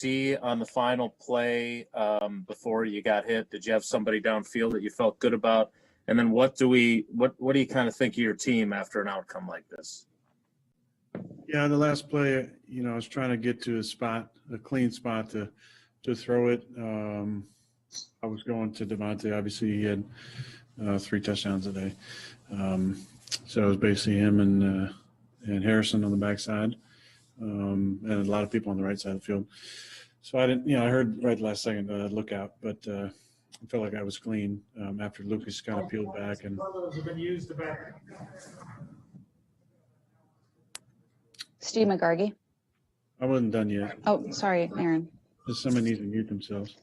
see on the final play before you got hit? Did you have somebody downfield that you felt good about? And then what do you kind of think of your team after an outcome like this? Yeah, the last play, I was trying to get to a clean spot to throw it. I was going to Devontae. Obviously, he had 3 touchdowns today. So it was basically him and Harrison on the backside, and a lot of people on the right side of the field. So I didn't, I heard right the last second, look out, but I felt like I was clean after Lucas kind of peeled back. And Steve McGargy. I wasn't done yet. Oh, sorry, Aaron. Just somebody needs to mute themselves.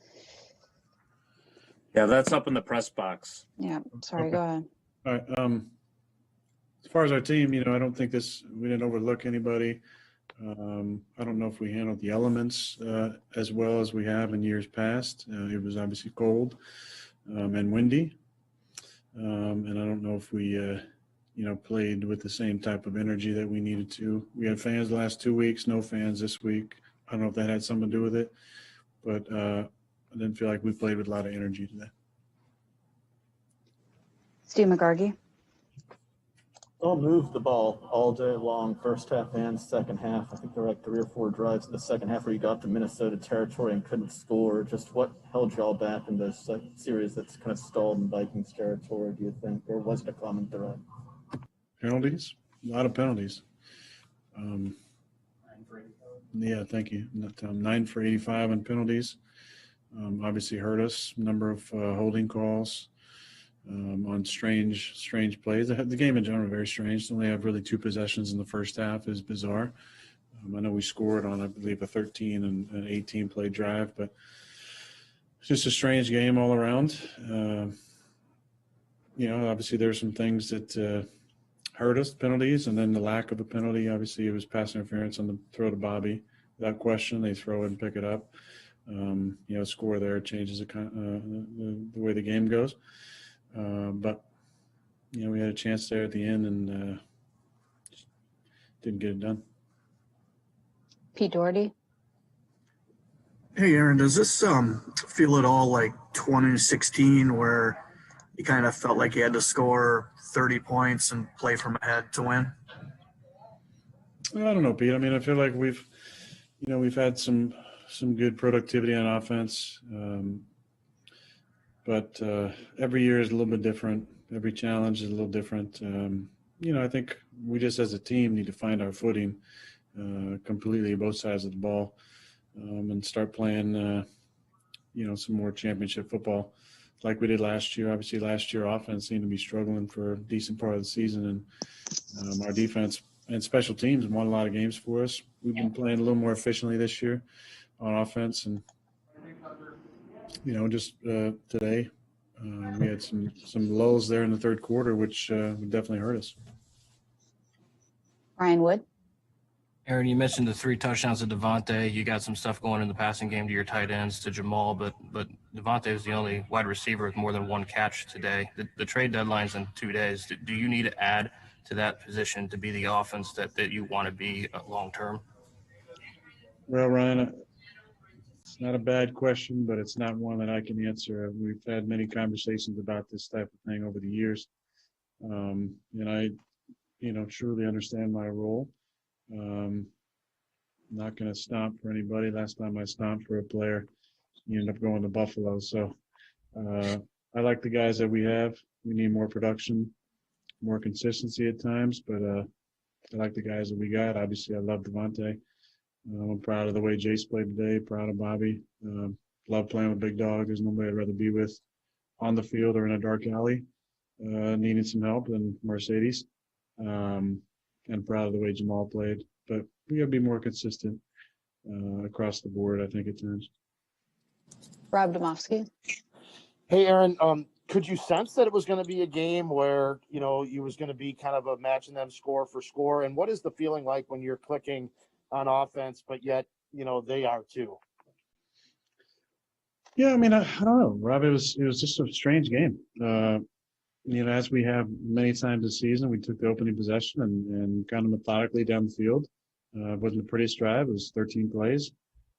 Yeah, that's up in the press box. Yeah, sorry, Okay. Go ahead. All right. As far as our team, I don't think we didn't overlook anybody. I don't know if we handled the elements as well as we have in years past. It was obviously cold and windy. And I don't know if we, played with the same type of energy that we needed to. We had fans the last 2 weeks, no fans this week. I don't know if that had something to do with it, but I didn't feel like we played with a lot of energy today. Steve McGargy. All moved the ball all day long, first half and second half. I think there were like 3 or 4 drives in the second half where you got to Minnesota territory and couldn't score. Just what held y'all back in this series that's kind of stalled in Vikings territory, do you think? Or was it a common thread? Penalties? A lot of penalties. Yeah, thank you. 9 for 85 on penalties. Obviously hurt us. Number of holding calls. On strange plays. The game in general very strange. To only have really 2 possessions in the first half is bizarre. I know we scored on, I believe, a 13 and an 18 play drive, but it's just a strange game all around. Obviously there's some things that hurt us, penalties, and then the lack of a penalty. Obviously it was pass interference on the throw to Bobby. Without question, they throw it and pick it up. Score there changes the way the game goes. But we had a chance there at the end and just didn't get it done. Pete Doherty. Hey, Aaron, does this feel at all like 2016 where you kind of felt like you had to score 30 points and play from ahead to win? I don't know, Pete. I feel like we've had some good productivity on offense. But every year is a little bit different. Every challenge is a little different. I think we just as a team need to find our footing completely both sides of the ball and start playing, some more championship football like we did last year. Obviously, last year offense seemed to be struggling for a decent part of the season, and our defense and special teams won a lot of games for us. We've been playing a little more efficiently this year on offense, and today we had some lulls there in the third quarter, which would definitely hurt us. Ryan Wood. Aaron, you mentioned the 3 touchdowns to Devontae. You got some stuff going in the passing game to your tight ends, to Jamal, but Devontae is the only wide receiver with more than 1 catch today. The trade deadline's in 2 days. Do you need to add to that position to be the offense that you want to be long term? Well, Ryan, it's not a bad question, but it's not one that I can answer. We've had many conversations about this type of thing over the years. And I, truly understand my role. I'm not going to stomp for anybody. Last time I stomped for a player, he ended up going to Buffalo. So I like the guys that we have. We need more production, more consistency at times, but I like the guys that we got. Obviously, I love Devontae. I'm proud of the way Jace played today, proud of Bobby. Love playing with Big Dog. There's nobody I'd rather be with on the field or in a dark alley, needing some help than Mercedes. And proud of the way Jamal played. But we got to be more consistent across the board, I think, at times. Rob Domofsky. Hey, Aaron, could you sense that it was going to be a game where, you was going to be kind of a matching them score for score? And what is the feeling like when you're clicking on offense, but yet, they are too? Yeah, I don't know, Rob. It was just a strange game. As we have many times this season, we took the opening possession and kind of methodically down the field. It wasn't the prettiest drive. It was 13 plays.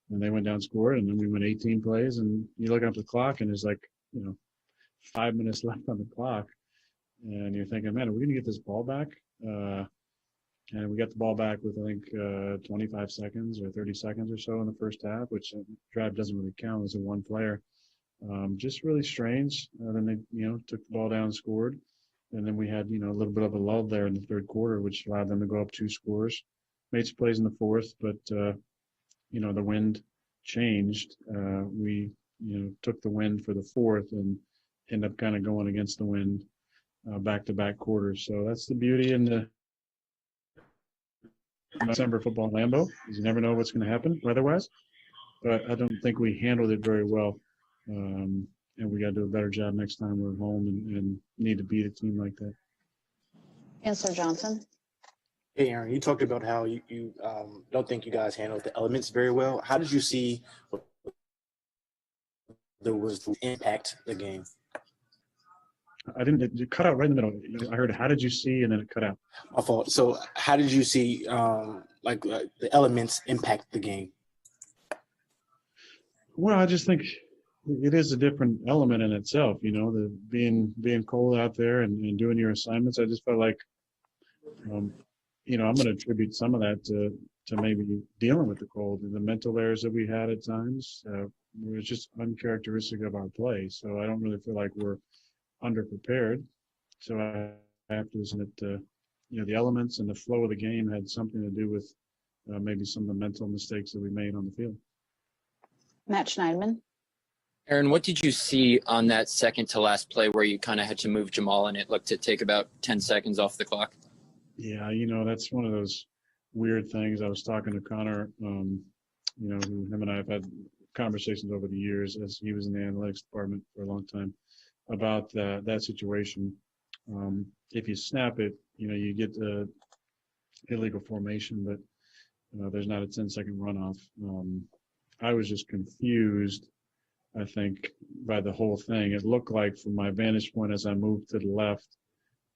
and they went down, scored, and then we went 18 plays, and you look up the clock, and there's like, 5 minutes left on the clock, and you're thinking, man, are we going to get this ball back? And we got the ball back with, I think, 25 seconds or 30 seconds or so in the first half, which drive doesn't really count as a one player. Just really strange. Then they, took the ball down and scored. And then we had, a little bit of a lull there in the third quarter, which allowed them to go up 2 scores. Made some plays in the fourth, but, the wind changed. We, took the wind for the fourth and ended up kind of going against the wind back-to-back quarters. So that's the beauty in the December football in Lambeau, is you never know what's going to happen weather-wise. But I don't think we handled it very well. And we got to do a better job next time we're at home and need to beat a team like that. Chancellor Johnson. Hey, Aaron, you talked about how you don't think you guys handled the elements very well. How did you see there was to impact the game? I didn't. It cut out right in the middle. I heard, how did you see? And then it cut out. My fault. So how did you see the elements impact the game? Well, I just think it is a different element in itself, the being cold out there and doing your assignments. I just felt like, I'm going to attribute some of that to maybe dealing with the cold and the mental errors that we had at times. Was just uncharacteristic of our play. So I don't really feel like we're underprepared. So I have to assume that, the elements and the flow of the game had something to do with maybe some of the mental mistakes that we made on the field. Matt Schneidman. Aaron, what did you see on that second to last play where you kind of had to move Jamal and it looked to take about 10 seconds off the clock? Yeah, that's one of those weird things. I was talking to Connor, him and I have had conversations over the years as he was in the analytics department for a long time about that situation. If you snap it, you get the illegal formation, but there's not a 10-second runoff. I was just confused, I think, by the whole thing. It looked like from my vantage point as I moved to the left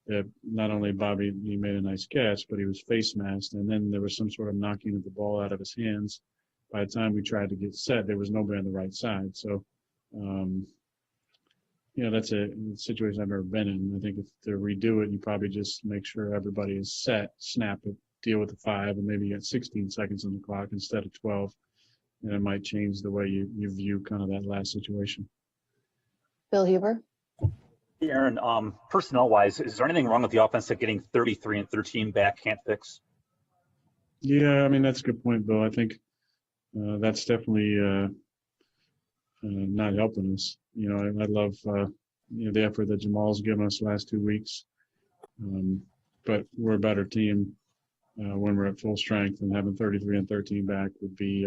that not only Bobby, he made a nice catch, but he was face masked, and then there was some sort of knocking of the ball out of his hands. By the time we tried to get set, there was nobody on the right side. So, that's a situation I've never been in. I think if to redo it, you probably just make sure everybody is set, snap it, deal with the 5, and maybe you got 16 seconds on the clock instead of 12. And it might change the way you view kind of that last situation. Bill Huber. Hey, Aaron, personnel-wise, is there anything wrong with the offense that getting 33 and 13 back can't fix? Yeah, that's a good point, Bill. I think that's definitely not helping us. I love the effort that Jamal's given us the last 2 weeks, but we're a better team when we're at full strength, and having 33 and 13 back would be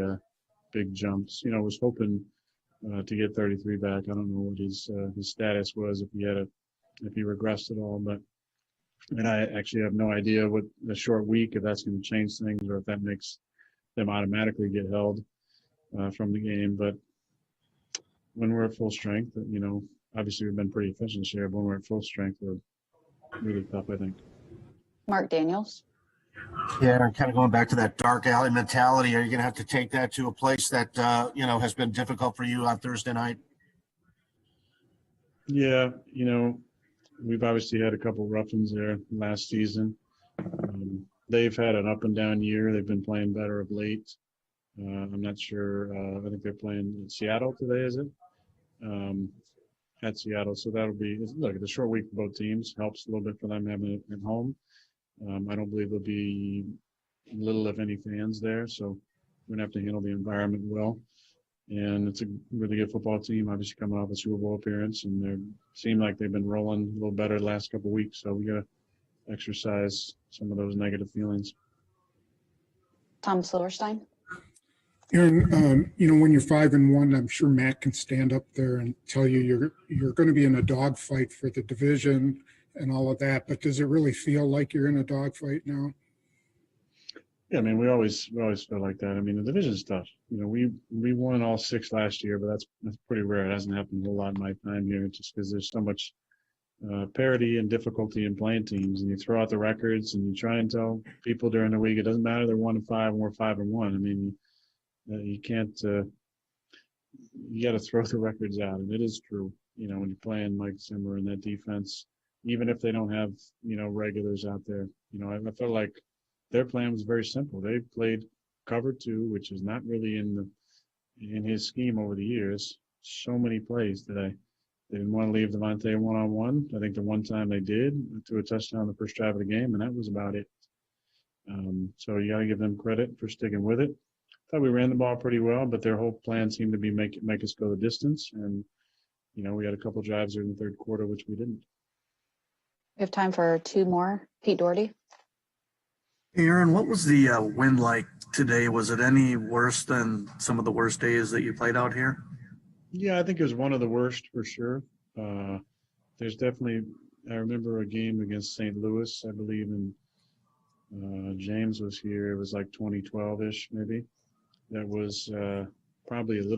big jumps. I was hoping to get 33 back. I don't know what his status was, if he regressed at all, and I actually have no idea what the short week, if that's going to change things or if that makes them automatically get held from the game. But when we're at full strength, obviously we've been pretty efficient this year, but when we're at full strength, we're really tough, I think. Mark Daniels. Yeah, and kind of going back to that dark alley mentality, are you going to have to take that to a place that, has been difficult for you on Thursday night? Yeah, we've obviously had a couple rough ones there last season. They've had an up and down year. They've been playing better of late. I'm not sure. I think they're playing in Seattle today, is it? At Seattle. So that'll be, look, the short week for both teams helps a little bit for them having it at home. I don't believe there'll be little, if any, fans there. So we're going to have to handle the environment well. And it's a really good football team, obviously coming off a Super Bowl appearance. And they seem like they've been rolling a little better the last couple of weeks. So we got to exercise some of those negative feelings. Tom Silverstein. Aaron, when you're 5-1, I'm sure Matt can stand up there and tell you you're going to be in a dogfight for the division and all of that. But does it really feel like you're in a dogfight now? Yeah, we always feel like that. The division's tough. We won all 6 last year, but that's pretty rare. It hasn't happened a whole lot in my time here, just because there's so much parity and difficulty in playing teams. And you throw out the records and you try and tell people during the week it doesn't matter. They're 1-5 and we're 5-1. You can't. You got to throw the records out, and it is true. When you're playing Mike Zimmer and that defense, even if they don't have regulars out there, I felt like their plan was very simple. They played cover two, which is not really in his scheme over the years. So many plays today. They didn't want to leave Devontae one-on-one. I think the one time they did, to a touchdown the first drive of the game, and that was about it. So you got to give them credit for sticking with it. I thought we ran the ball pretty well, but their whole plan seemed to be make us go the distance. And, we had a couple drives in the third quarter, which we didn't. We have time for two more. Pete Doherty. Hey, Aaron, what was the wind like today? Was it any worse than some of the worst days that you played out here? Yeah, I think it was one of the worst for sure. There's definitely, I remember a game against St. Louis, I believe, and James was here. It was like 2012-ish, maybe. That was probably a little